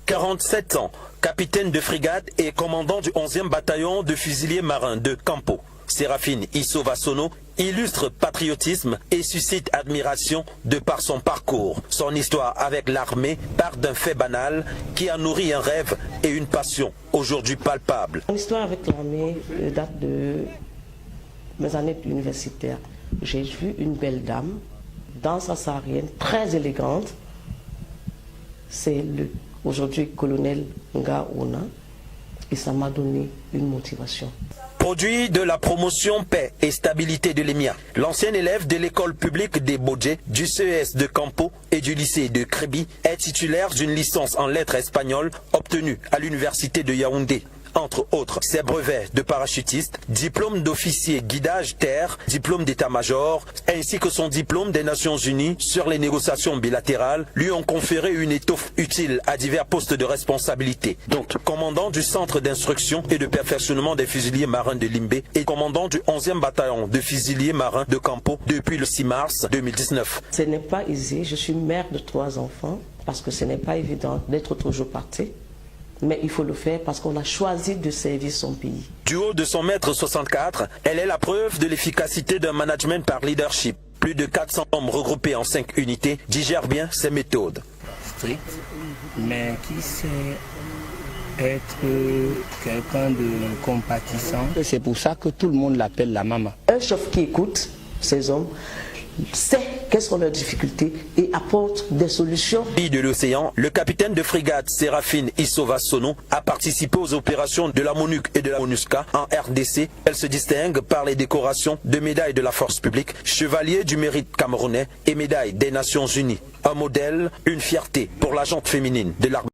47 ans, capitaine de frégate et commandant du 11e bataillon de fusiliers marins de Campo. Séraphine Issovasono illustre patriotisme et suscite admiration de par son parcours. Son histoire avec l'armée part d'un fait banal qui a nourri un rêve et une passion aujourd'hui palpable. Mon histoire avec l'armée date de mes années universitaires. J'ai vu une belle dame, dans sa saharienne, très élégante. C'est aujourd'hui colonel Nga Ona, et ça m'a donné une motivation. Produit de la promotion paix et stabilité de l'EMIA, l'ancien élève de l'école publique des Bodje, du CES de Campo et du lycée de Kribi est titulaire d'une licence en lettres espagnoles obtenue à l'université de Yaoundé. Entre autres, ses brevets de parachutiste, diplôme d'officier guidage terre, diplôme d'état-major, ainsi que son diplôme des Nations Unies sur les négociations bilatérales, lui ont conféré une étoffe utile à divers postes de responsabilité. Donc, commandant du centre d'instruction et de perfectionnement des fusiliers marins de Limbé et commandant du 11e bataillon de fusiliers marins de Campo depuis le 6 mars 2019. Ce n'est pas aisé, je suis mère de 3 enfants, parce que ce n'est pas évident d'être toujours partie. Mais il faut le faire parce qu'on a choisi de servir son pays. Du haut de son mètre 64, elle est la preuve de l'efficacité d'un management par leadership. Plus de 400 hommes regroupés en 5 unités digèrent bien ses méthodes. Strict, mais qui sait être quelqu'un de compatissant. C'est pour ça que tout le monde l'appelle la maman. Un chef qui écoute ces hommes sait quelles sont leurs difficultés et apporte des solutions. Pays de l'océan, le capitaine de frégate Séraphine Issovasono a participé aux opérations de la MONUC et de la MONUSCA en RDC. Elle se distingue par les décorations de médailles de la force publique, chevalier du mérite camerounais et médaille des Nations Unies. Un modèle, une fierté pour la gente féminine de l'armée.